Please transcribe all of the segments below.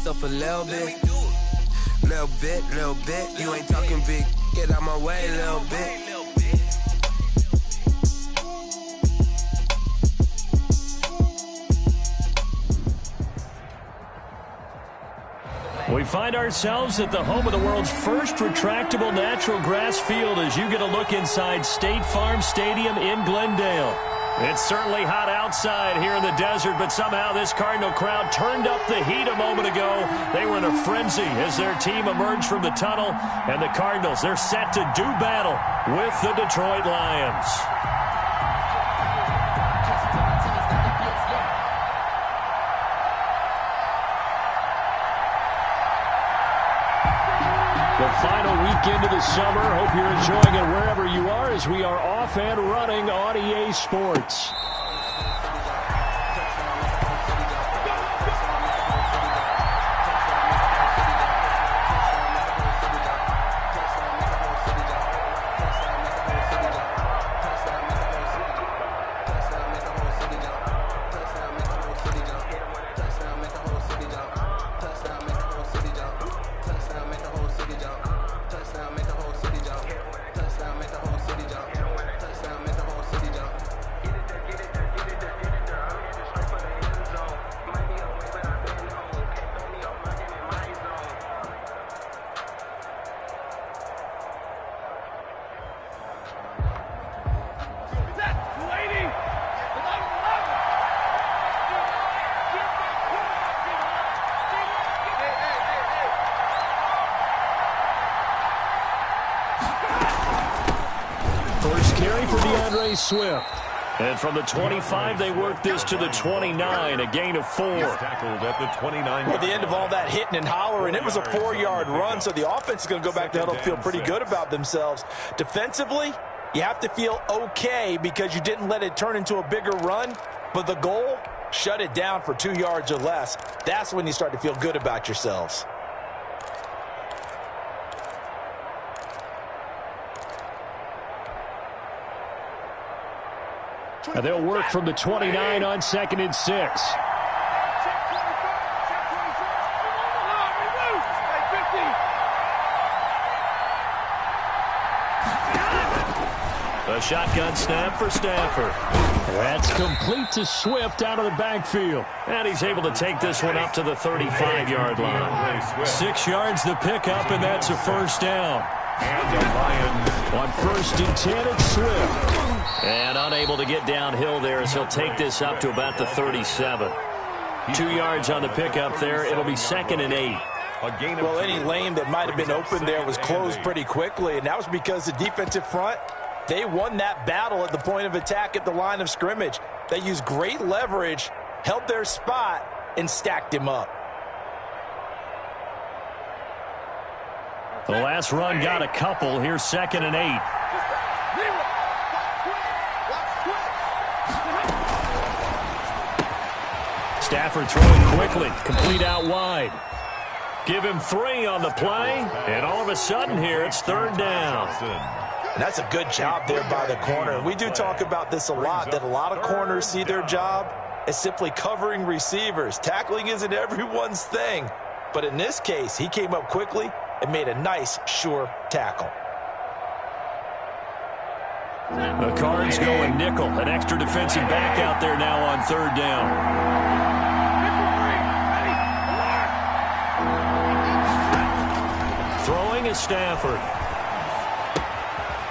myself a little bit. Little bit. You ain't talking big. Get out my way, little bit. We find ourselves at the home of the world's first retractable natural grass field as you get a look inside State Farm Stadium in Glendale. It's certainly hot outside here in the desert, but somehow this Cardinal crowd turned up the heat a moment ago. They were in a frenzy as their team emerged from the tunnel, and the Cardinals, they're set to do battle with the Detroit Lions. The final weekend of the summer. Hope you're enjoying it wherever you are as we are off and running on EA Sports. Swift. And from the 25, they worked this to the 29, a gain of 4. Tackled at the 29. At the end of all that hitting and hollering, it was a 4-yard run, so the offense is going to go back to huddle, feel pretty good about themselves. Defensively, you have to feel okay because you didn't let it turn into a bigger run, but the goal, shut it down for 2 yards or less. That's when you start to feel good about yourselves. And they'll work from the 29 on 2nd and 6. A shotgun snap for Stafford. That's complete to Swift out of the backfield. And he's able to take this one up to the 35-yard line. 6 yards the pickup, and that's a first down. On 1st and 10, it's Swift. And unable to get downhill there as he'll take this up to about the 37. 2 yards on the pickup there. It'll be 2nd and 8. Well, any lane that might have been open there was closed pretty quickly, and that was because the defensive front, they won that battle at the point of attack at the line of scrimmage. They used great leverage, held their spot, and stacked him up. The last run got a couple. Here's 2nd and 8. Stafford throwing quickly, complete out wide. Give him 3 on the play, and all of a sudden here it's 3rd down. And that's a good job there by the corner. We do talk about this a lot, that a lot of corners see their job as simply covering receivers. Tackling isn't everyone's thing, but in this case, he came up quickly and made a nice, sure tackle. The Cards going nickel, an extra defensive back out there now on 3rd down. Throwing is Stafford.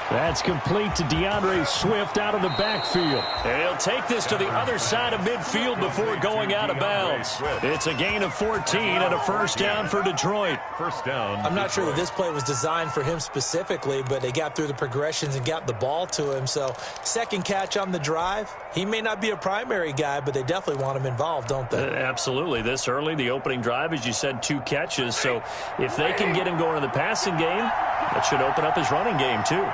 That's complete to DeAndre Swift out of the backfield. And he'll take this to the other side of midfield before going out of bounds. It's a gain of 14 and a first down for Detroit. First down. I'm not sure that this play was designed for him specifically, but they got through the progressions and got the ball to him. So, second catch on the drive. He may not be a primary guy, but they definitely want him involved, don't they? Absolutely. This early, the opening drive, as you said, 2 catches. So, if they can get him going in the passing game, that should open up his running game, too.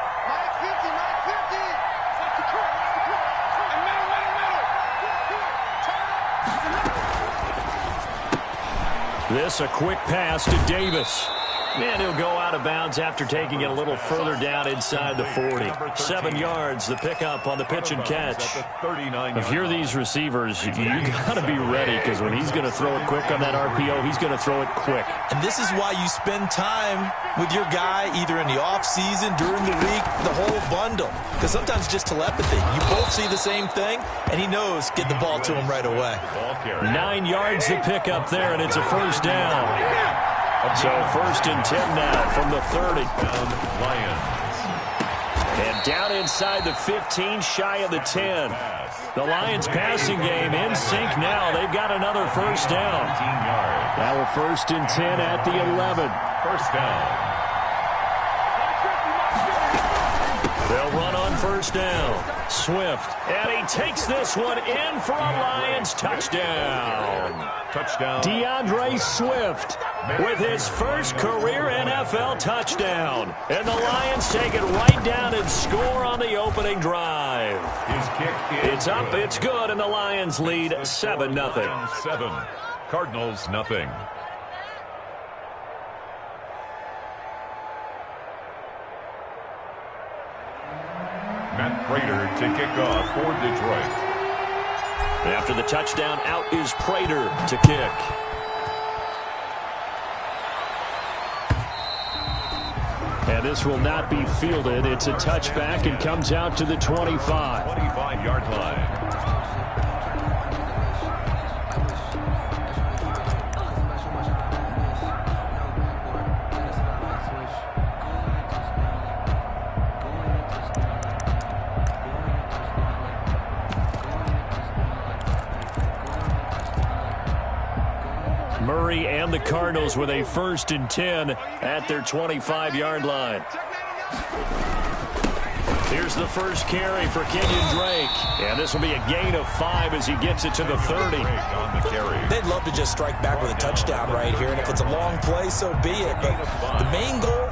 This a quick pass to Davis. And he'll go out of bounds after taking it a little further down inside the 40. 7 yards, the pickup on the pitch and catch. If you're these receivers, you got to be ready, because when he's going to throw it quick on that RPO, he's going to throw it quick. And this is why you spend time with your guy either in the offseason, during the week, the whole bundle. Because sometimes just telepathy. You both see the same thing, and he knows get the ball to him right away. 9 yards the pickup there, and it's a first down. So 1st and 10 now from the 30. Lions. And down inside the 15, shy of the 10. The Lions passing game in sync now. They've got another first down. Now a 1st and 10 at the 11. First down. They'll run on first down. Swift. And he takes this one in for a Lions touchdown. Touchdown. DeAndre Swift with his first career NFL touchdown. And the Lions take it right down and score on the opening drive. His kick is It's up, good. it's good, and the Lions lead 7-0. 7. Cardinals nothing. Matt Prater to kick off for Detroit. After the touchdown, out is Prater to kick. And this will not be fielded. It's a touchback and comes out to the 25. 25-yard line. Murray and the Cardinals with a 1st and 10 at their 25-yard line. Here's the first carry for Kenyon Drake. And this will be a gain of 5 as he gets it to the 30. They'd love to just strike back with a touchdown right here, and if it's a long play, so be it. But the main goal,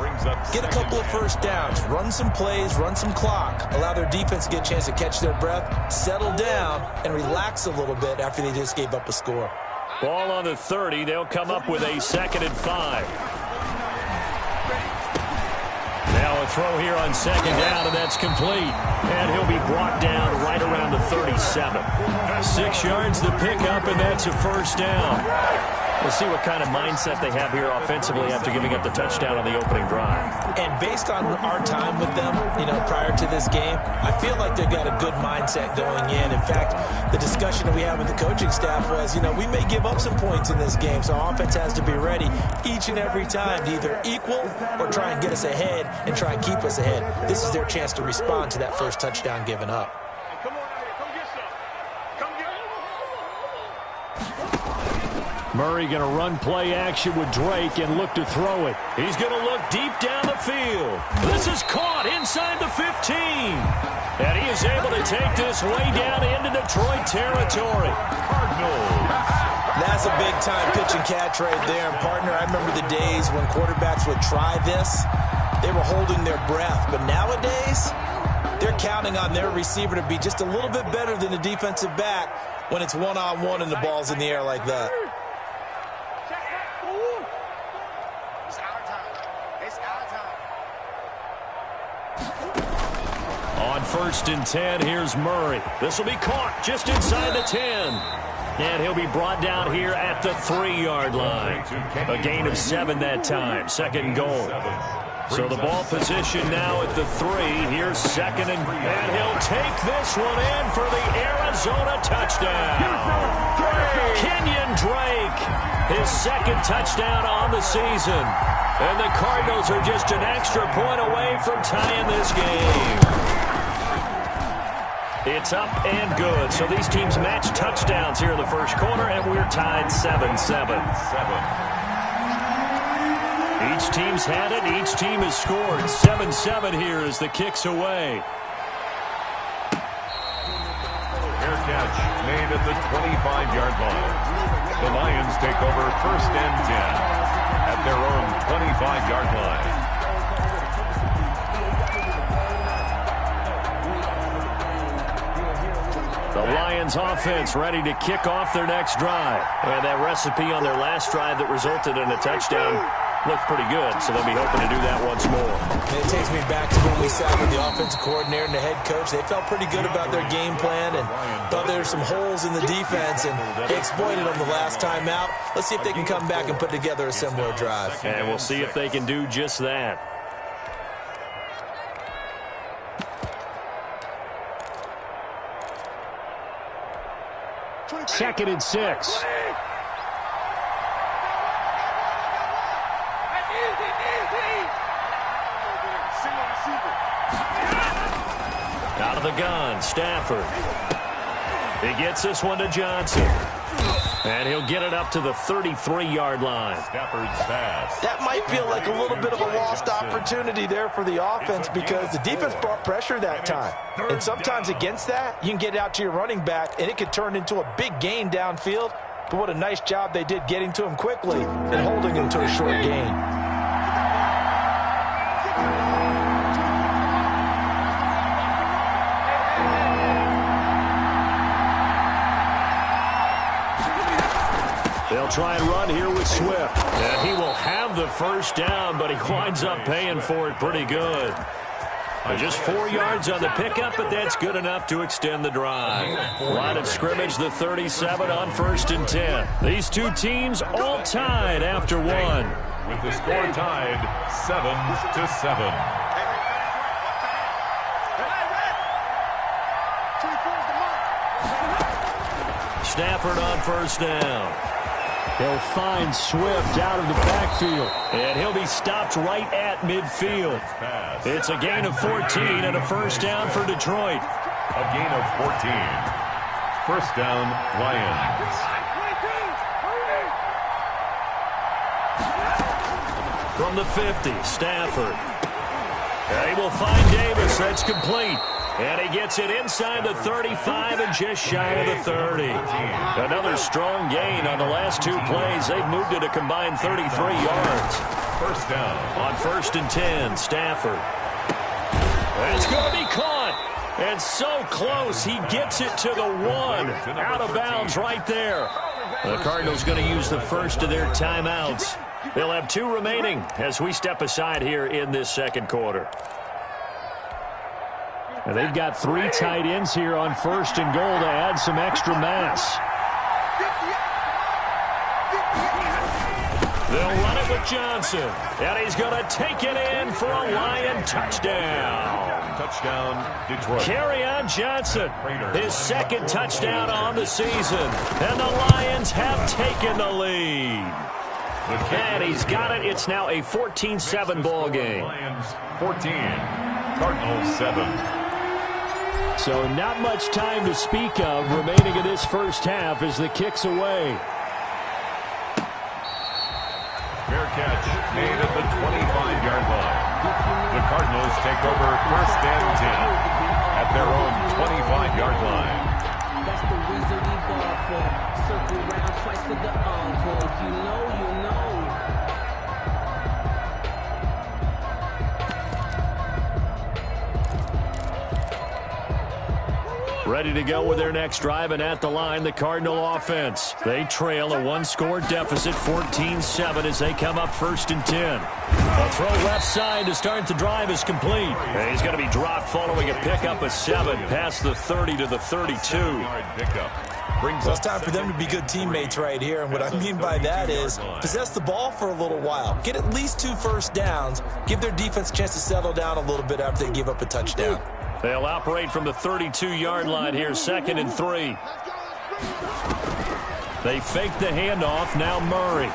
get a couple of first downs, run some plays, run some clock, allow their defense to get a chance to catch their breath, settle down, and relax a little bit after they just gave up a score. Ball on the 30. They'll come up with a 2nd and 5. Now a throw here on 2nd down, and that's complete. And he'll be brought down right around the 37. 6 yards the pickup, and that's a first down. We'll see what kind of mindset they have here offensively after giving up the touchdown on the opening drive. And based on our time with them, prior to this game, I feel like they've got a good mindset going in. In fact, the discussion that we had with the coaching staff was, we may give up some points in this game, so our offense has to be ready each and every time to either equal or try and get us ahead and try and keep us ahead. This is their chance to respond to that first touchdown given up. Murray going to run play action with Drake and look to throw it. He's going to look deep down the field. This is caught inside the 15. And he is able to take this way down into Detroit territory. Cardinals. That's a big-time pitch and catch right there. And, partner, I remember the days when quarterbacks would try this. They were holding their breath. But nowadays, they're counting on their receiver to be just a little bit better than the defensive back when it's one-on-one and the ball's in the air like that. On 1st and 10, here's Murray. This will be caught just inside the 10. And he'll be brought down here at the 3-yard line. A gain of 7 that time. 2nd and goal. So the ball position now at the 3. Here's 2nd and he'll take this one in for the Arizona touchdown. Kenyon Drake, his 2nd touchdown on the season. And the Cardinals are just an extra point away from tying this game. It's up and good. So these teams match touchdowns here in the first quarter, and we're tied 7-7. Each team's had it. Each team has scored. 7-7 here as the kick's away. Fair catch made at the 25-yard line. The Lions take over 1st and 10 at their own 25-yard line. The Lions Lions offense ready to kick off their next drive. And that recipe on their last drive that resulted in a touchdown looked pretty good, so they'll be hoping to do that once more. It takes me back to when we sat with the offensive coordinator and the head coach. They felt pretty good about their game plan and thought there were some holes in the defense, and they exploited them the last time out. Let's see if they can come back and put together a similar drive. And we'll see if they can do just that. Second and 6. Out of the gun, Stafford. He gets this one to Johnson. And he'll get it up to the 33-yard line. Stafford's pass. That might feel like a little bit of a lost opportunity there for the offense because the defense brought pressure that time. And sometimes against that, you can get out to your running back, and it could turn into a big gain downfield. But what a nice job they did getting to him quickly and holding him to a short gain. They'll try and run here with Swift. And he will have the first down, but he winds up paying for it pretty good. Just 4 yards on the pickup, but that's good enough to extend the drive. Line of scrimmage, the 37 on 1st and 10. These two teams all tied after one. With the score tied 7-7. Stafford on 1st down. He'll find Swift out of the backfield, and he'll be stopped right at midfield. It's a gain of 14 and a first down for Detroit. A gain of 14. First down, Lions. From the 50, Stafford. And he will find Davis. That's complete. And he gets it inside the 35 and just shy of the 30. Another strong gain on the last 2 plays. They've moved it a combined 33 yards. First down. On 1st and 10, Stafford. It's going to be caught. And so close, he gets it to the 1. Out of bounds right there. The Cardinals going to use the first of their timeouts. They'll have 2 remaining as we step aside here in this second quarter. And they've got 3 tight ends here on 1st and goal to add some extra mass. They'll run it with Johnson. And he's going to take it in for a Lion touchdown. Touchdown, Detroit. Kerryon Johnson, his 2nd touchdown on the season. And the Lions have taken the lead. And he's got it. It's now a 14-7 ball game. Lions 14, Cardinals 7. So not much time to speak of remaining in this first half as the kick's away. Fair catch made at the 25-yard line. The Cardinals take over 1st and 10 at their own 25-yard line. That's the reason we ball for. Circle round twice for the encore. You know. Ready to go with their next drive, and at the line, the Cardinal offense. They trail a 1-score deficit, 14-7, as they come up 1st and 10. A throw left side to start the drive is complete. And he's going to be dropped following a pickup of 7 past the 30 to the 32. Well, it's time for them to be good teammates right here, and what I mean by that is possess the ball for a little while. Get at least 2 first downs. Give their defense a chance to settle down a little bit after they give up a touchdown. They'll operate from the 32-yard line here, 2nd and 3. They fake the handoff. Now Murray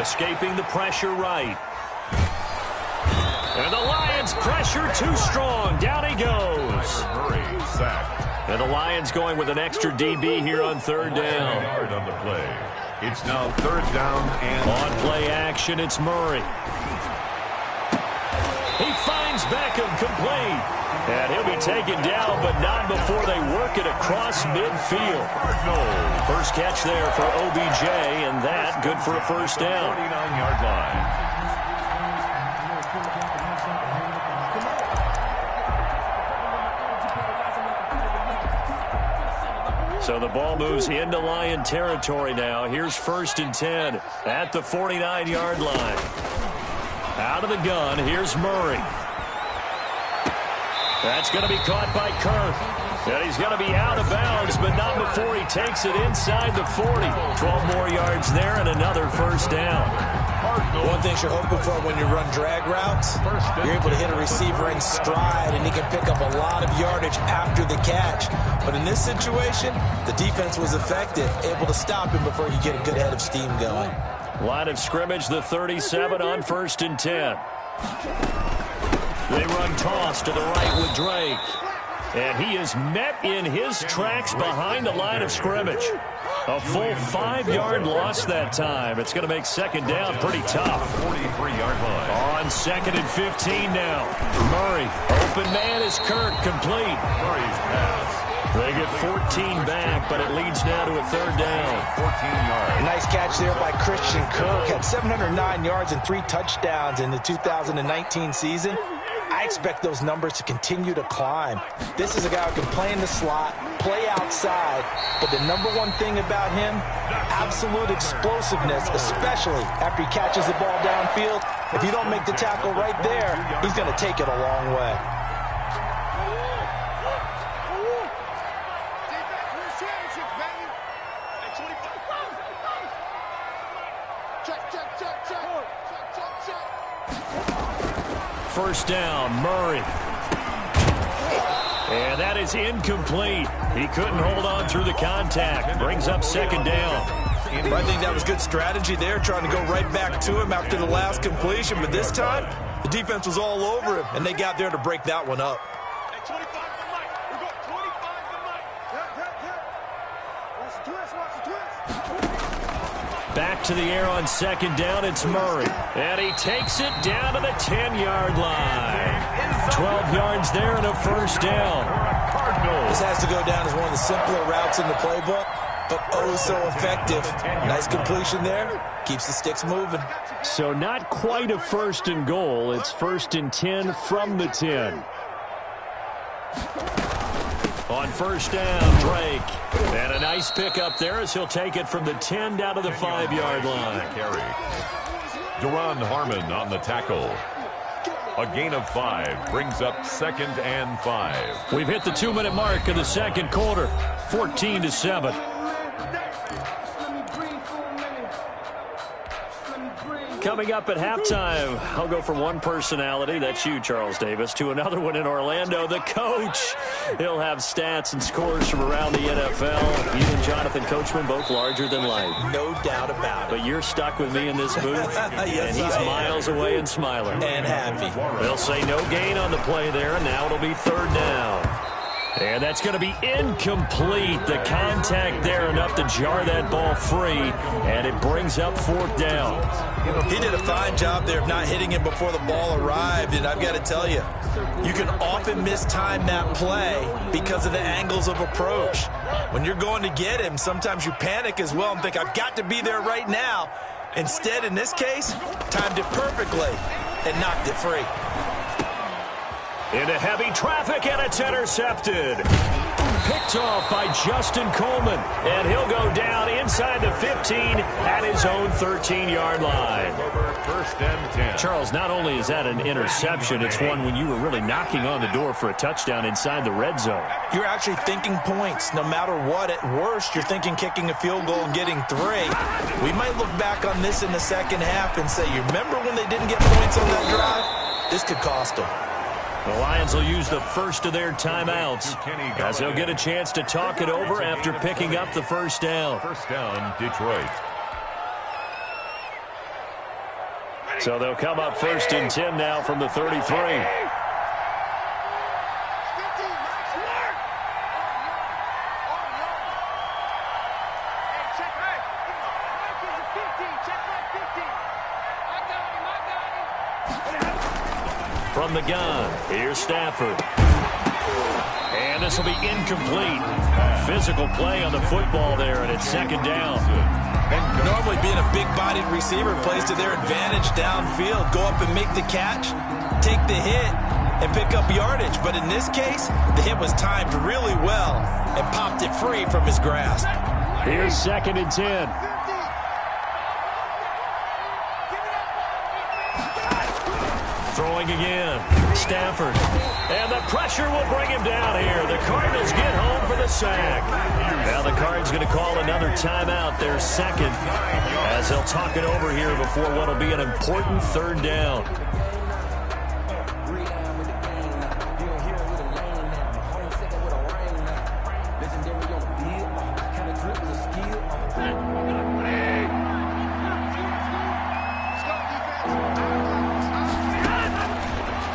escaping the pressure right. And the Lions pressure too strong. Down he goes. Murray sacked. And the Lions going with an extra DB here on 3rd down. Yard on the play. It's now 3rd down and on play action. It's Murray. He finds Beckham complete. And he'll be taken down, but not before they work it across midfield. First catch there for OBJ, and that good for a first down. 49-yard line. So the ball moves into Lion territory now. Here's 1st and 10 at the 49-yard line. Out of the gun, here's Murray. That's going to be caught by Kirk. And he's going to be out of bounds, but not before he takes it inside the 40. 12 more yards there and another 1st down. One thing you're hoping for when you run drag routes, you're able to hit a receiver in stride, and he can pick up a lot of yardage after the catch. But in this situation, the defense was effective, able to stop him before he get a good head of steam going. Line of scrimmage, the 37 on 1st and 10. They run toss to the right with Drake. And he is met in his tracks behind the line of scrimmage. A full 5-yard loss that time. It's going to make 2nd down pretty tough. 43-yard line. On 2nd and 15 now. Murray, open man is Kirk, complete. Murray's pass. They get 14 back, but it leads now to a 3rd down. 14 yards. Nice catch there by Christian Kirk. Had 709 yards and 3 touchdowns in the 2019 season. I expect those numbers to continue to climb. This is a guy who can play in the slot, play outside, but the #1 thing about him, absolute explosiveness, especially after he catches the ball downfield. If you don't make the tackle right there, he's going to take it a long way. First down, Murray. And that is incomplete. He couldn't hold on through the contact. Brings up 2nd down. I think that was good strategy there, trying to go right back to him after the last completion. But this time, the defense was all over him, and they got there to break that one up. Back to the air on 2nd down, it's Murray. And he takes it down to the 10-yard line. 12 yards there and a 1st down. This has to go down as one of the simpler routes in the playbook, but oh so effective. Nice completion there. Keeps the sticks moving. So not quite a 1st and goal. It's 1st and 10 from the 10. On 1st down, Drake. And a nice pickup there as he'll take it from the 10 down to the 5-yard line. Duron Harmon on the tackle. A gain of 5 brings up 2nd and 5. We've hit the 2-minute mark of the 2nd quarter. 14-7. Coming up at halftime, I'll go from one personality, that's you, Charles Davis, to another one in Orlando, the coach. He'll have stats and scores from around the NFL. You and Jonathan Coachman, both larger than life. No doubt about it. But you're stuck with me in this booth, Yes, and he's miles away and smiling. And happy. They'll say no gain on the play there, and now it'll be 3rd down. And that's going to be incomplete. The contact there enough to jar that ball free, and it brings up 4th down. He did a fine job there of not hitting him before the ball arrived, and I've got to tell you, you can often mistime that play because of the angles of approach. When you're going to get him, sometimes you panic as well and think, I've got to be there right now. Instead, in this case, timed it perfectly and knocked it free. Into heavy traffic, and it's intercepted. Picked off by Justin Coleman, and he'll go down inside the 15 at his own 13-yard line. 1st and 10. Charles, not only is that an interception, it's one when you were really knocking on the door for a touchdown inside the red zone. You're actually thinking points. No matter what, at worst, you're thinking kicking a field goal and getting 3. We might look back on this in the 2nd half and say, you remember when they didn't get points on that drive? This could cost them. The Lions will use the first of their timeouts as they'll get a chance to talk it over after picking up the 1st down. 1st down, Detroit. So they'll come up 1st and 10 now from the 33. From the gun, here's Stafford. And this will be incomplete. Physical play on the football there, and it's 2nd down. Normally being a big-bodied receiver plays to their advantage downfield. Go up and make the catch, take the hit, and pick up yardage. But in this case, the hit was timed really well and popped it free from his grasp. Here's 2nd and 10. Throwing again. Stafford. And the pressure will bring him down here. The Cardinals get home for the sack. Now the Cards going to call another timeout, their second, as they'll talk it over here before what will be an important 3rd down.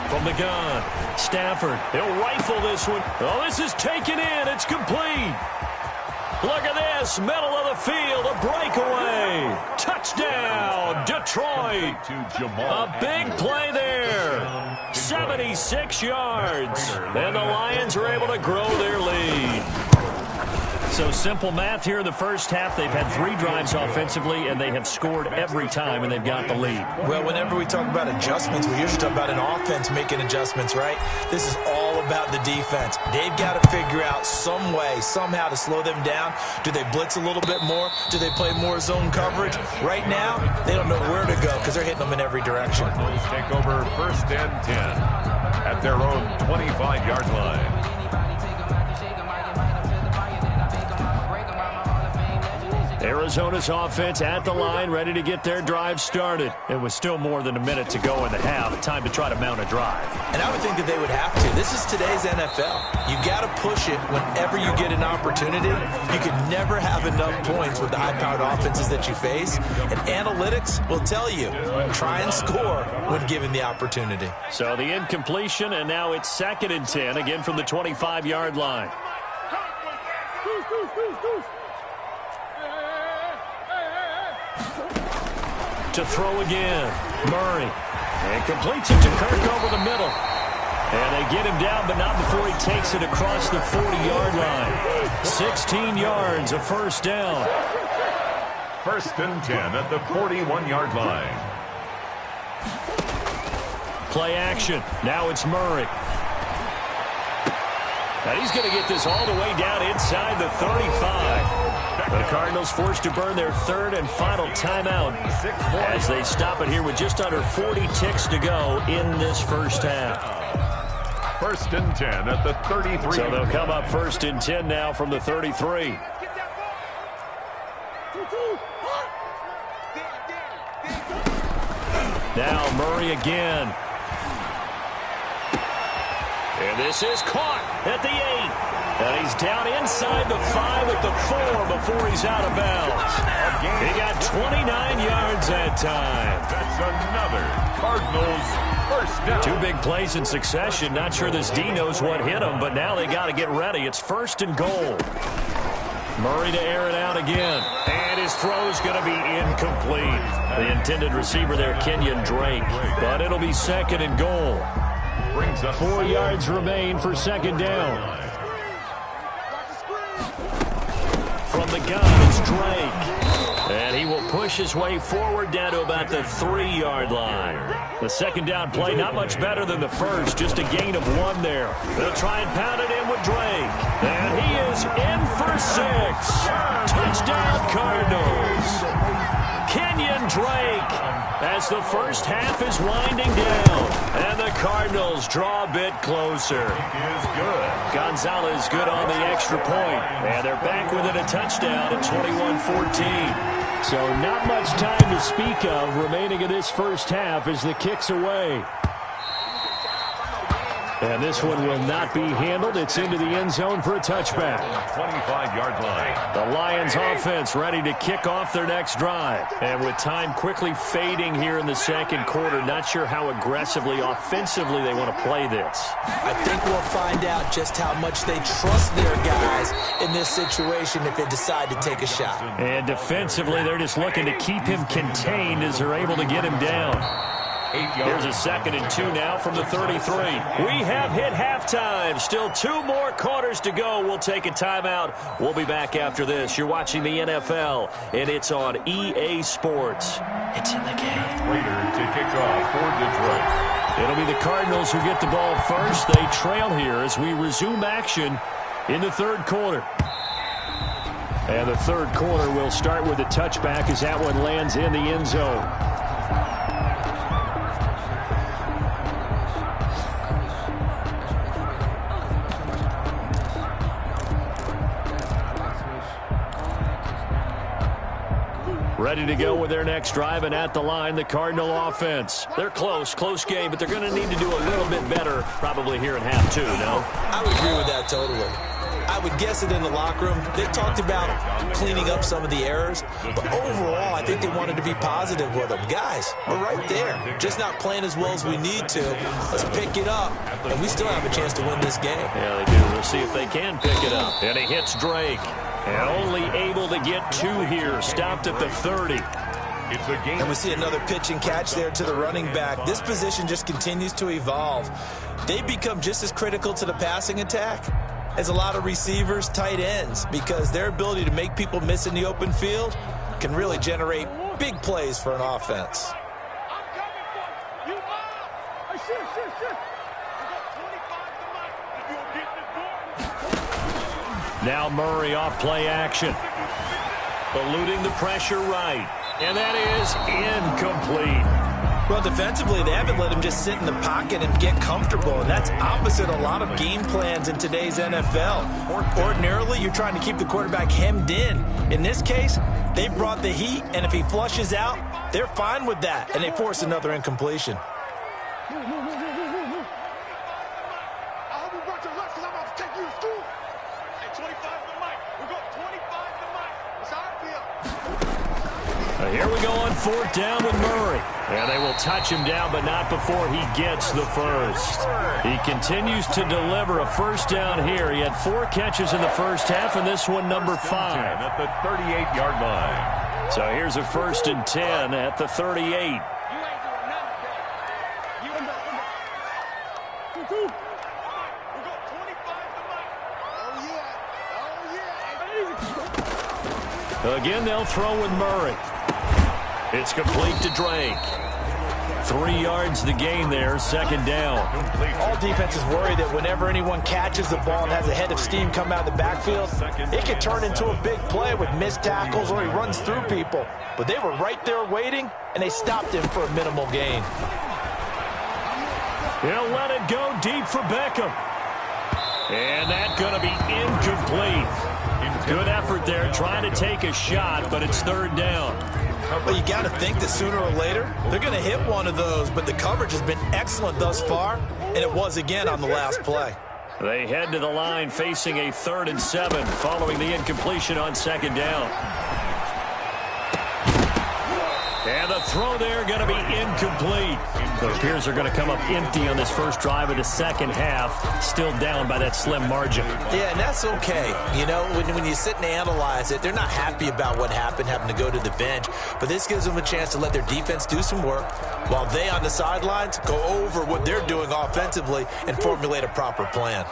From the gun, Stafford. He'll rifle this one. Oh, this is taken in. It's complete. Look at this. Middle of the field. A breakaway. Touchdown, Detroit. A big play there. 76 yards. And the Lions are able to grow their lead. So simple math here in the first half. They've had 3 drives offensively, and they have scored every time, and they've got the lead. Well, whenever we talk about adjustments, we usually talk about an offense making adjustments, right? This is all about the defense. They've got to figure out some way, somehow to slow them down. Do they blitz a little bit more? Do they play more zone coverage? Right now, they don't know where to go because they're hitting them in every direction. Take over 1st and 10 at their own 25-yard line. Arizona's offense at the line, ready to get their drive started. It was still more than a minute to go in the half. Time to try to mount a drive. And I would think that they would have to. This is today's NFL. You got to push it whenever you get an opportunity. You can never have enough points with the high-powered offenses that you face. And analytics will tell you, try and score when given the opportunity. So the incompletion, and now it's 2nd and 10, again from the 25-yard line. To throw again. Murray. And completes it to Kirk over the middle. And they get him down, but not before he takes it across the 40-yard line. 16 yards, a 1st down. 1st and 10 at the 41-yard line. Play action. Now it's Murray. And he's going to get this all the way down inside the 35. The Cardinals forced to burn their 3rd and final timeout as they stop it here with just under 40 ticks to go in this first half. 1st and 10 at the 33. So they'll come up 1st and 10 now from the 33. Now Murray again. And this is caught at the 8. And he's down inside the 5 at the 4 before he's out of bounds. He got 29 yards that time. That's another Cardinals 1st down. 2 big plays in succession. Not sure this D knows what hit him, but now they got to get ready. It's 1st and goal. Murray to air it out again. And his throw's going to be incomplete. The intended receiver there, Kenyon Drake. But it'll be 2nd and goal. 4 yards remain for 2nd down. From the gun, it's Drake. And he will push his way forward down to about the 3-yard line. The 2nd down play, not much better than the first, just a gain of 1 there. They'll try and pound it in with Drake. And he is in for 6. Touchdown, Cardinals. Kenyon Drake as the first half is winding down. And the Cardinals draw a bit closer. Gonzalez good on the extra point. And they're back within a touchdown at 21-14. So not much time to speak of remaining in this first half as the kick's away. And this one will not be handled. It's into the end zone for a touchback. 25-yard line. The Lions offense ready to kick off their next drive. And with time quickly fading here in the 2nd quarter, not sure how aggressively, offensively they want to play this. I think we'll find out just how much they trust their guys in this situation if they decide to take a shot. And defensively, they're just looking to keep him contained as they're able to get him down. Here's a 2nd and 2 now from the 33. We have hit halftime. Still 2 more quarters to go. We'll take a timeout. We'll be back after this. You're watching the NFL, and it's on EA Sports. It's in the game. Later to kick off for Detroit. It'll be the Cardinals who get the ball first. They trail here as we resume action in the 3rd quarter. And the 3rd quarter will start with a touchback as that one lands in the end zone. Ready to go with their next drive, and at the line, the Cardinal offense. They're close game, but they're going to need to do a little bit better probably here in half 2, no? I would agree with that totally. I would guess it in the locker room. They talked about cleaning up some of the errors, but overall, I think they wanted to be positive with them. Guys, we're right there. Just not playing as well as we need to. Let's pick it up, and we still have a chance to win this game. Yeah, they do. We'll see if they can pick it up. And he hits Drake. And only able to get 2 here. Stopped at the 30. It's a game. And we see another pitch and catch there to the running back. This position just continues to evolve. They become just as critical to the passing attack as a lot of receivers, tight ends, because their ability to make people miss in the open field can really generate big plays for an offense. Now Murray off play action. Eluding the pressure right. And that is incomplete. Well, defensively, they haven't let him just sit in the pocket and get comfortable, and that's opposite a lot of game plans in today's NFL. Ordinarily, you're trying to keep the quarterback hemmed in. In this case, they brought the heat, and if he flushes out, they're fine with that, and they force another incompletion. Here we go on 4th down with Murray. And they will touch him down, but not before he gets the first. He continues to deliver a 1st down here. He had 4 catches in the first half, and this one number 5. At the 38-yard line. So here's a 1st and 10 at the 38. Again, they'll throw with Murray. It's complete to Drake. 3 yards the gain there, 2nd down. All defenses worry that whenever anyone catches the ball and has a head of steam come out of the backfield, it can turn into a big play with missed tackles or he runs through people. But they were right there waiting, and they stopped him for a minimal gain. He'll let it go deep for Beckham. And that's going to be incomplete. Good effort there, trying to take a shot, but it's 3rd down. Well, you got to think that sooner or later, they're going to hit one of those, but the coverage has been excellent thus far, and it was again on the last play. They head to the line facing a 3rd and 7 following the incompletion on 2nd down. And the throw there going to be incomplete. It appears they're going to come up empty on this first drive of the second half, still down by that slim margin. Yeah, and that's okay. You know, when you sit and analyze it, they're not happy about what happened, having to go to the bench. But this gives them a chance to let their defense do some work while they on the sidelines go over what they're doing offensively and formulate a proper plan.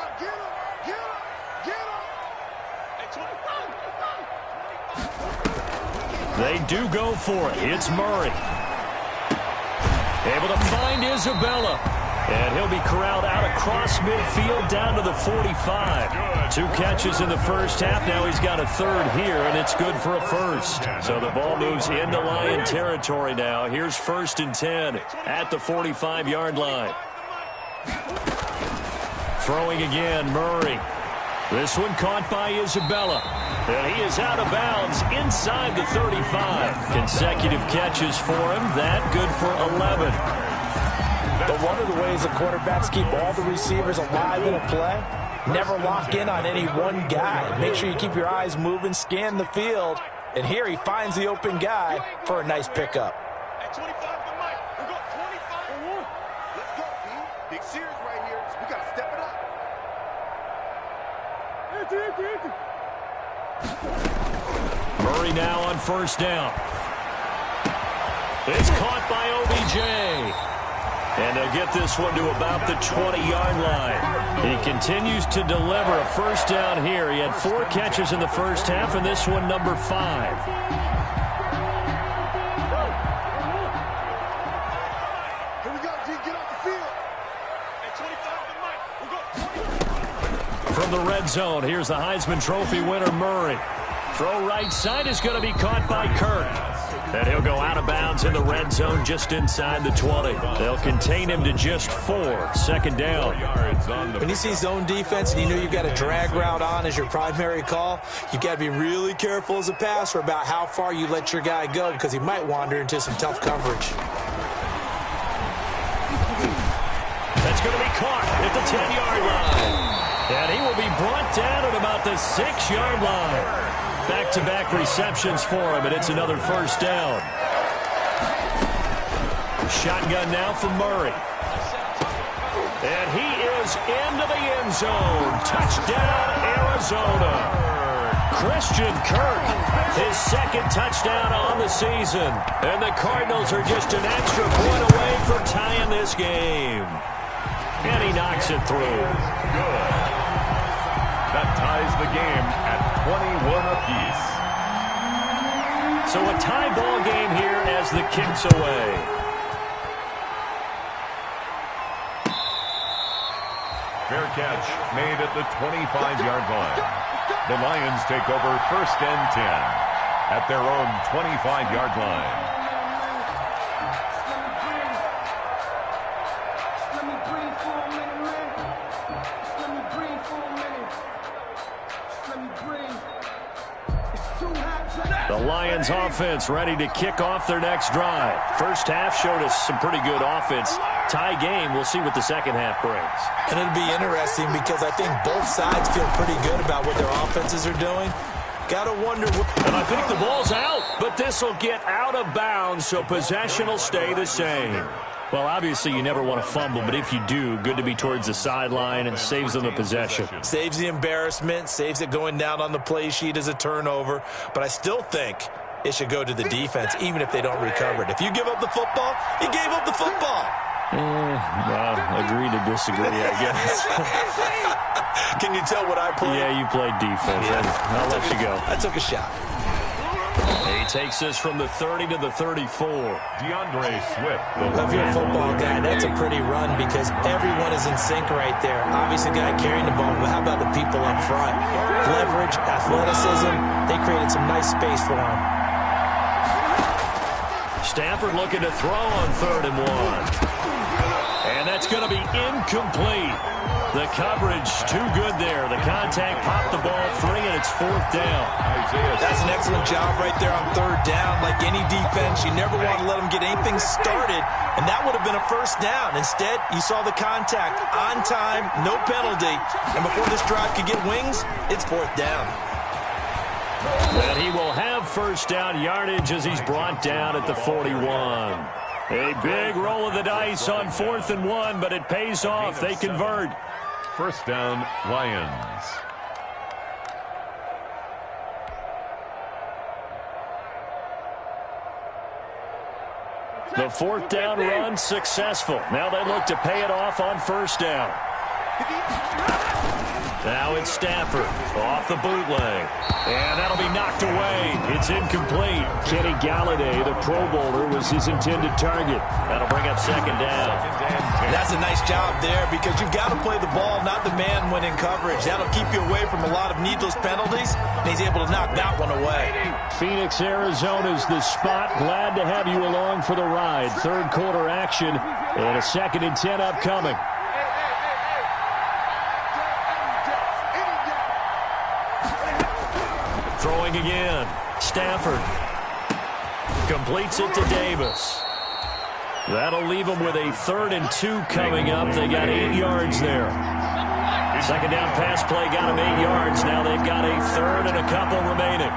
They do go for it. It's Murray. Able to find Isabella. And he'll be corralled out across midfield down to the 45. 2 catches in the first half. Now he's got a 3rd here, and it's good for a 1st. So the ball moves into Lion territory now. Here's 1st and 10 at the 45-yard line. Throwing again, Murray. This one caught by Isabella. And he is out of bounds inside the 35. Consecutive catches for him. That good for 11. But one of the ways the quarterbacks keep all the receivers alive in a play, never lock in on any one guy. Make sure you keep your eyes moving, scan the field. And here he finds the open guy for a nice pickup. At 25 to Mike. We got 25. Let's go, team. Big series right here. We got to step it up. Murray now on 1st down. It's caught by OBJ. And they'll get this one to about the 20-yard line. He continues to deliver a first down here. He had 4 catches in the first half, and this one number 5. Here we go, G. Get off the field. At 25 to Mike. From the red zone, here's the Heisman Trophy winner, Murray. Throw right side is going to be caught by Kirk. And he'll go out of bounds in the red zone just inside the 20. They'll contain him to just 4. Second down. When you see zone defense and you know you've got a drag route on as your primary call, you've got to be really careful as a passer about how far you let your guy go because he might wander into some tough coverage. That's going to be caught at the 10-yard line. And he will be brought down at about the 6-yard line. Back-to-back receptions for him, and it's another first down. Shotgun now for Murray. And he is into the end zone. Touchdown, Arizona. Christian Kirk, his second touchdown on the season. And the Cardinals are just an extra point away from tying this game. And he knocks it through. Good. That ties the game at 21 apiece. So a tie ball game here as the kick's away. Fair catch made at the 25-yard line. The Lions take over first and 10 at their own 25-yard line. The Lions offense ready to kick off their next drive. First half showed us some pretty good offense. Tie game. We'll see what the second half brings. And it'll be interesting because I think both sides feel pretty good about what their offenses are doing. Got to wonder what... And I think the ball's out, but this will get out of bounds, so possession will stay the same. Well, obviously you never want to fumble, but if you do, good to be towards the sideline and saves them the possession. Saves the embarrassment, saves it going down on the play sheet as a turnover. But I still think it should go to the defense, even if they don't recover it. If you give up the football, you gave up the football. Well, agree to disagree, I guess. Can you tell what I played? Yeah, you played defense. Yeah. I'll let you go. I took a shot. He takes this from the 30 to the 34. DeAndre Swift. If you're a football guy, that's a pretty run because everyone is in sync right there. Obviously, the guy carrying the ball, but how about the people up front? Leverage, athleticism, they created some nice space for him. Stafford looking to throw on 3rd and 1. And that's going to be incomplete. The coverage too good there. The contact popped the ball free, and it's 4th down. That's an excellent job right there on 3rd down. Like any defense, you never want to let them get anything started, and that would have been a first down. Instead, you saw the contact on time, no penalty, and before this drive could get wings, it's 4th down. And he will have first down yardage as he's brought down at the 41. A big roll of the dice on 4th and 1, but it pays off. They convert. First down, Lions. The 4th down run successful. Now they look to pay it off on first down. Now it's Stafford off the bootleg. And that'll be knocked away. It's incomplete. Kenny Galladay, the Pro Bowler, was his intended target. That'll bring up second down. That's a nice job there because you've got to play the ball, not the man when in coverage. That'll keep you away from a lot of needless penalties, and he's able to knock that one away. Phoenix, Arizona's the spot. Glad to have you along for the ride. 3rd quarter action and a 2nd and 10 upcoming. Throwing again. Stafford completes it to Davis. That'll leave them with a 3rd and 2 coming up. They got 8 yards there. Second down pass play got them 8 yards. Now they've got a 3rd and a couple remaining.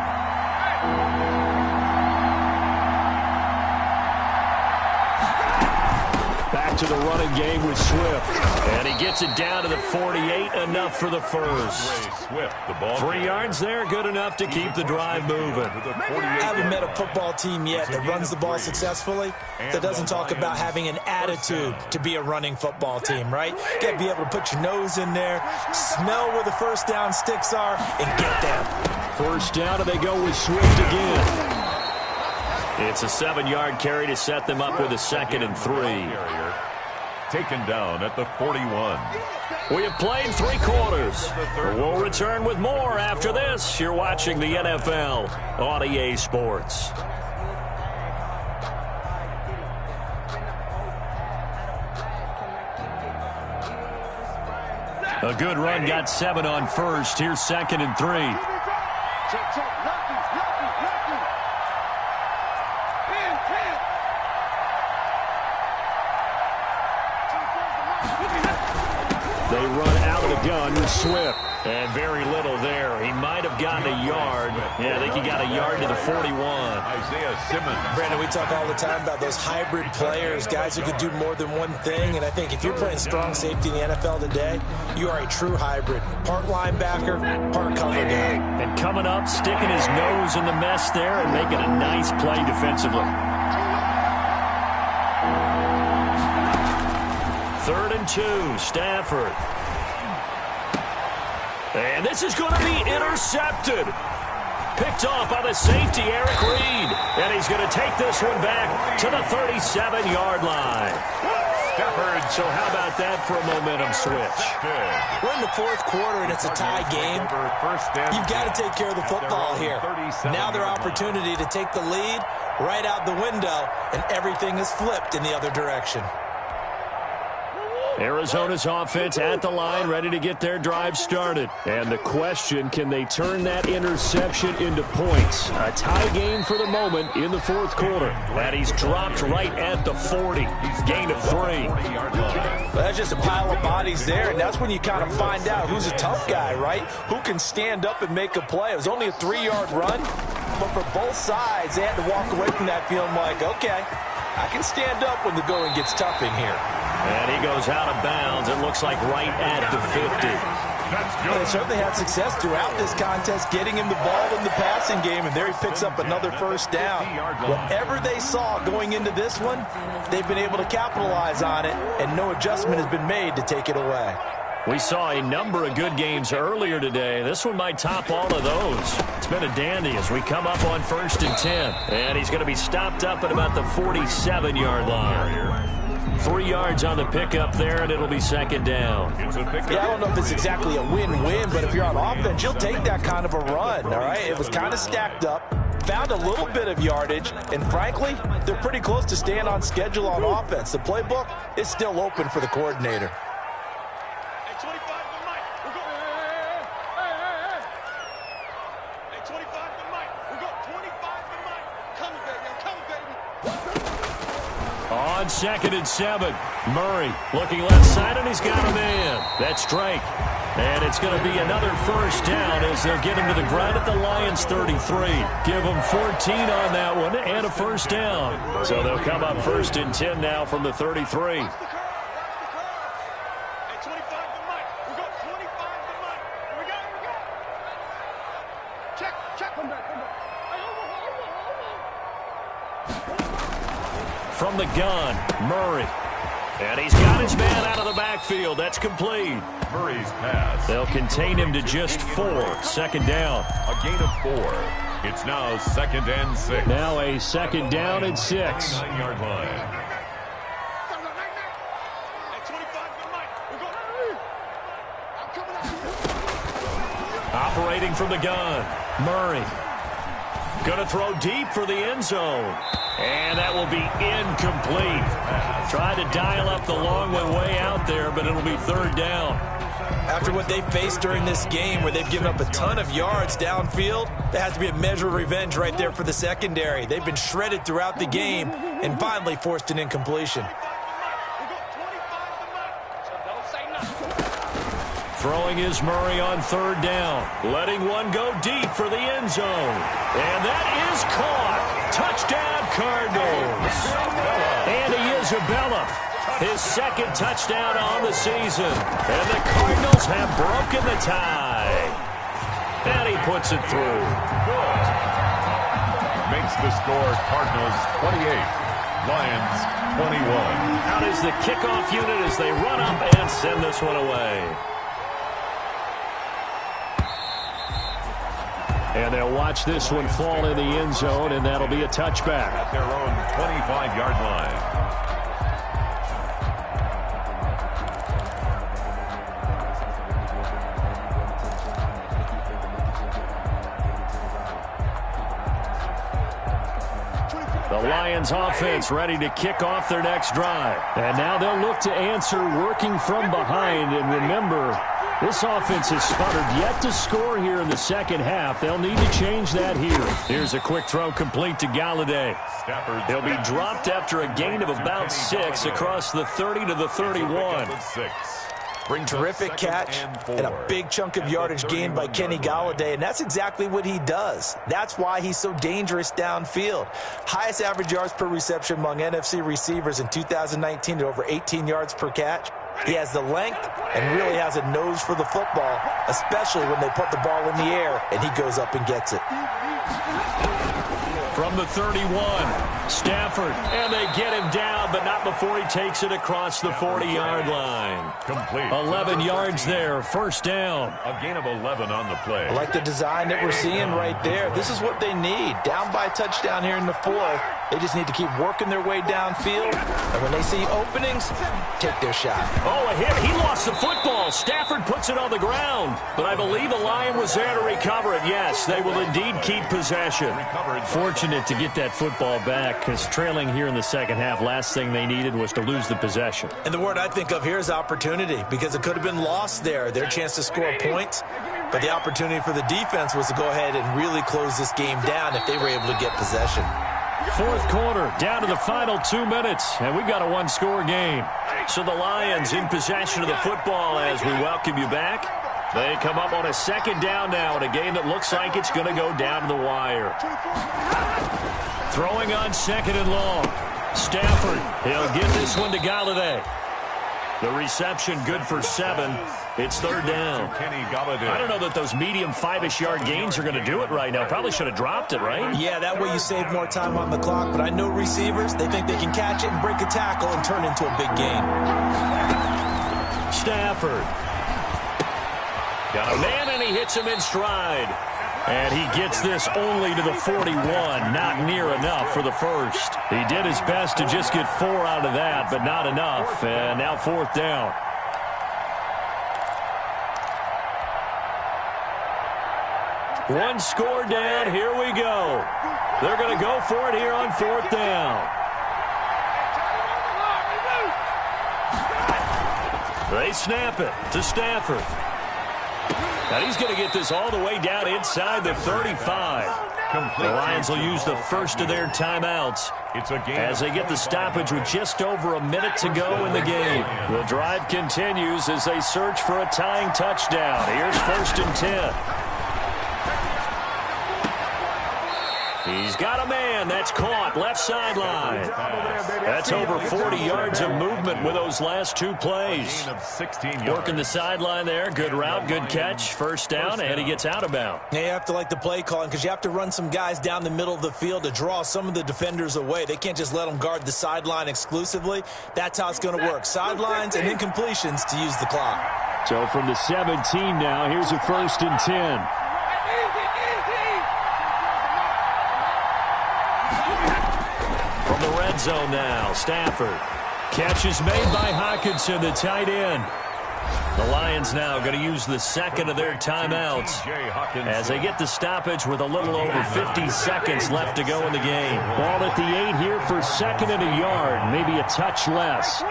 Back to the running game with Swift. And he gets it down to the 48, enough for the first. 3 yards there, good enough to keep the drive moving. I haven't met a football team yet that runs the ball successfully that doesn't talk about having an attitude to be a running football team, right? You got to be able to put your nose in there, smell where the first down sticks are, and get them. First down, and they go with Swift again. It's a 7-yard carry to set them up with a 2nd and 3. Taken down at the 41. We have played 3 quarters. We'll return with more after this. You're watching the NFL on EA Sports. A good run, got 7 on first. Here's 2nd and 3. They run out of the gun with Swift. And very little there. He might have gotten a yard. Yeah, I think he got a yard to the 41. Isaiah Simmons. Brandon, we talk all the time about those hybrid players, guys who could do more than one thing. And I think if you're playing strong safety in the NFL today, you are a true hybrid. Part linebacker, part cover guy. And coming up, sticking his nose in the mess there and making a nice play defensively. 3rd and 2, Stafford. And this is going to be intercepted. Picked off by the safety, Eric Reed. And he's going to take this one back to the 37-yard line. Stafford. So how about that for a momentum switch? We're in the 4th quarter, and it's a tie game. You've got to take care of the football here. Now their opportunity to take the lead right out the window, and everything is flipped in the other direction. Arizona's offense at the line, ready to get their drive started. And the question, can they turn that interception into points? A tie game for the moment in the 4th quarter. And he's dropped right at the 40. Gain of 3. Well, that's just a pile of bodies there, and that's when you kind of find out who's a tough guy, right? Who can stand up and make a play. It was only a 3-yard run, but for both sides, they had to walk away from that feeling like, okay, I can stand up when the going gets tough in here. And he goes out of bounds, it looks like right at the 50. Well, they certainly had success throughout this contest, getting him the ball in the passing game, and there he picks up another first down. Whatever they saw going into this one, they've been able to capitalize on it, and no adjustment has been made to take it away. We saw a number of good games earlier today. This one might top all of those. It's been a dandy as we come up on 1st and 10. And he's going to be stopped up at about the 47-yard line. 3 yards on the pickup there, and it'll be 2nd down. Yeah, I don't know if it's exactly a win-win, but if you're on offense, you'll take that kind of a run, all right? It was kind of stacked up, found a little bit of yardage, and frankly, they're pretty close to staying on schedule on offense. The playbook is still open for the coordinator. On 2nd and 7, Murray looking left side, and he's got a man. That's Drake. And it's going to be another first down as they'll get him to the ground at the Lions' 33. Give them 14 on that one and a first down. So they'll come up 1st and 10 now from the 33. From the gun, Murray. And he's got his man out of the backfield. That's complete. Murray's pass. They'll contain him to just 4. 2nd down. A gain of 4. It's now 2nd and 6. Now a 2nd down and 6. 9-yard line. Operating from the gun, Murray. Going to throw deep for the end zone. And that will be incomplete. Tried to dial up the long one way out there, but it'll be 3rd down. After what they faced during this game where they've given up a ton of yards downfield, there has to be a measure of revenge right there for the secondary. They've been shredded throughout the game and finally forced an incompletion. Throwing is Murray on 3rd down. Letting one go deep for the end zone. And that is caught. Touchdown, Cardinals. And Isabella His second touchdown on the season. And the Cardinals have broken the tie. And he puts it through. Good. Makes the score Cardinals 28, Lions 21. Out is the kickoff unit as they run up and send this one away. And they'll watch this one fall in the end zone, and that'll be a touchback. At their own 25-yard line. The Lions offense ready to kick off their next drive. And now they'll look to answer working from behind. And remember, this offense has sputtered yet to score here in the second half. They'll need to change that here. Here's a quick throw complete to Galladay. He'll be dropped after a gain of about 6 across the 30 to the 31. Terrific catch and a big chunk of yardage gained by Kenny Galladay, and that's exactly what he does. That's why he's so dangerous downfield. Highest average yards per reception among NFC receivers in 2019 at over 18 yards per catch. He has the length and really has a nose for the football, especially when they put the ball in the air and he goes up and gets it. From the 31, Stafford, and they get him down, but not before he takes it across the 40-yard line. Complete. 11 yards there, first down. A gain of 11 on the play. I like the design that we're seeing right there. This is what they need. Down by a touchdown here in the 4th. They just need to keep working their way downfield, and when they see openings, take their shot. Oh, a hit. He lost the football. Stafford puts it on the ground, but I believe a Lion was there to recover it. Yes, they will indeed keep possession. Fortunate to get that football back, because trailing here in the second half, last thing they needed was to lose the possession. And the word I think of here is opportunity, because it could have been lost there, their chance to score points. But the opportunity for the defense was to go ahead and really close this game down if they were able to get possession. Fourth quarter, down to the final 2 minutes, and we've got a one-score game. So the Lions in possession of the football as we welcome you back. They come up on a second down now in a game that looks like it's going to go down to the wire. Throwing on second and long. Stafford, he'll give this one to Galladay. The reception good for 7. It's third down. I don't know that those medium 5-ish yard gains are going to do it right now. Probably should have dropped it, right? Yeah, that way you save more time on the clock. But I know receivers, they think they can catch it and break a tackle and turn into a big gain. Stafford. Got a man, and he hits him in stride. And he gets this only to the 41, not near enough for the first. He did his best to just get 4 out of that, but not enough. And now fourth down. One score down. Here we go. They're going to go for it here on fourth down. They snap it to Stafford. Now he's going to get this all the way down inside the 35. The Lions will use the first of their timeouts as they get the stoppage with just over a minute to go in the game. The drive continues as they search for a tying touchdown. Here's first and 10. He's got a man. That's caught. Left sideline. That's over 40 yards of movement with those last 2 plays. Working the sideline there. Good route, good catch. First down, and he gets out of bounds. Yeah, you have to like the play calling because you have to run some guys down the middle of the field to draw some of the defenders away. They can't just let them guard the sideline exclusively. That's how it's going to work. Sidelines and incompletions to use the clock. So from the 17 now, here's a first and 10. From the red zone now, Stafford. Catch is made by Hockenson, the tight end. The Lions now going to use the second of their timeouts as they get the stoppage with a little over 50 seconds left to go in the game. Ball at the 8 here for second and a yard, maybe a touch less.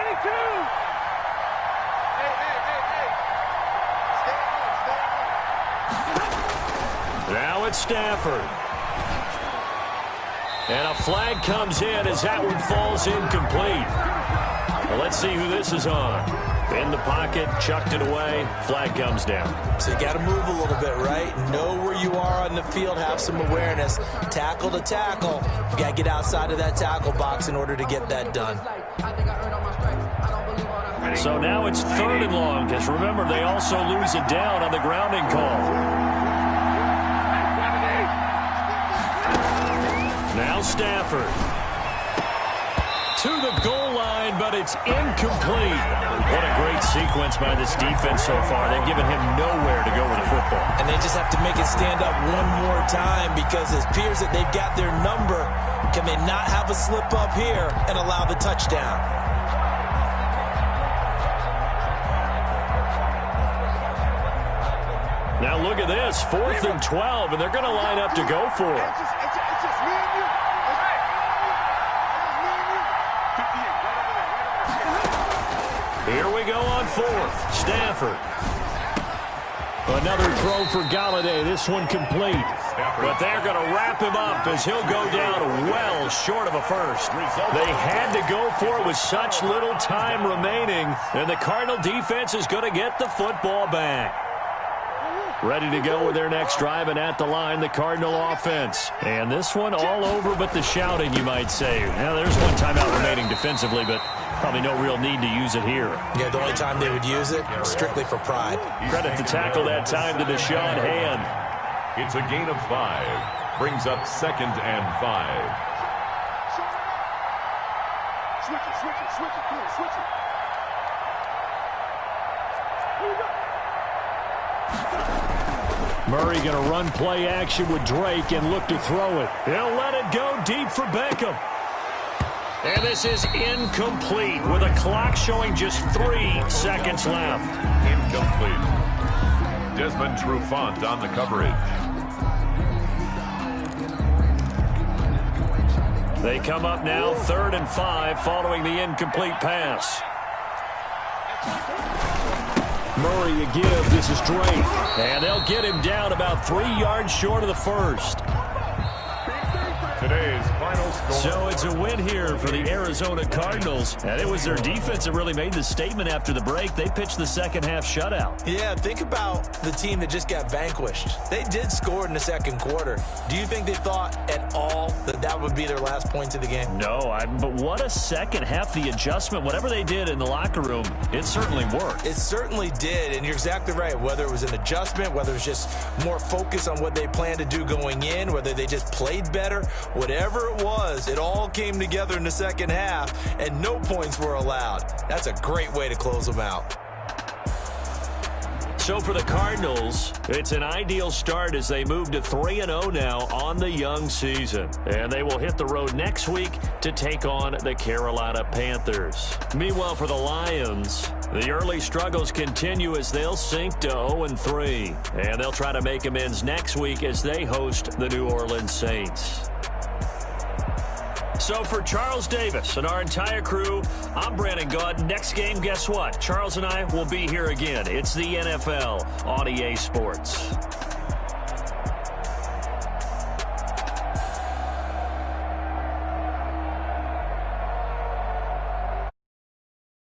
Now it's Stafford. And a flag comes in as that one falls incomplete. Well, let's see who this is on. In the pocket, chucked it away, flag comes down. So you got to move a little bit, right? Know where you are on the field, have some awareness. Tackle to tackle. You got to get outside of that tackle box in order to get that done. So now it's 3rd and long, because remember, they also lose it down on the grounding call. Now Stafford. To the goal line, but it's incomplete. What a great sequence by this defense so far. They've given him nowhere to go with the football. And they just have to make it stand up one more time, because it appears that they've got their number. Can they not have a slip up here and allow the touchdown? Now look at this, 4th and 12, and they're going to line up to go for it. Here we go on 4th. Stafford. Another throw for Galladay. This one complete. But they're going to wrap him up as he'll go down well short of a first. They had to go for it with such little time remaining, and the Cardinal defense is going to get the football back. Ready to go with their next drive, and at the line, the Cardinal offense. And this one all over but the shouting, you might say. Now, there's one timeout remaining defensively, but probably no real need to use it here. Yeah, the only time they would use it, strictly for pride. Credit the tackle that time to Deshaun Hand. It's a gain of 5. Brings up 2nd and 5. Switch it. Come on, switch it. Here we go. Murray going to run play action with Drake and look to throw it. He'll let it go deep for Beckham. And this is incomplete with a clock showing just 3 seconds left. Incomplete. Desmond Trufant on the coverage. They come up now 3rd and 5 following the incomplete pass. Murray a give. This is Drake. And they'll get him down about 3 yards short of the first. Today's final score. So it's a win here for the Arizona Cardinals. And it was their defense that really made the statement after the break. They pitched the second half shutout. Yeah, think about the team that just got vanquished. They did score in the second quarter. Do you think they thought at all that that would be their last points of the game? No, but what a second half. The adjustment, whatever they did in the locker room, it certainly worked. It certainly did, and you're exactly right. Whether it was an adjustment, whether it was just more focus on what they planned to do going in, whether they just played better, whatever it was, it all came together in the second half, and no points were allowed. That's a great way to close them out. So for the Cardinals, it's an ideal start as they move to 3-0 now on the young season. And they will hit the road next week to take on the Carolina Panthers. Meanwhile, for the Lions, the early struggles continue as they'll sink to 0-3. And they'll try to make amends next week as they host the New Orleans Saints. So for Charles Davis and our entire crew, I'm Brandon Gaud. Next game, guess what? Charles and I will be here again. It's the NFL on EA Sports.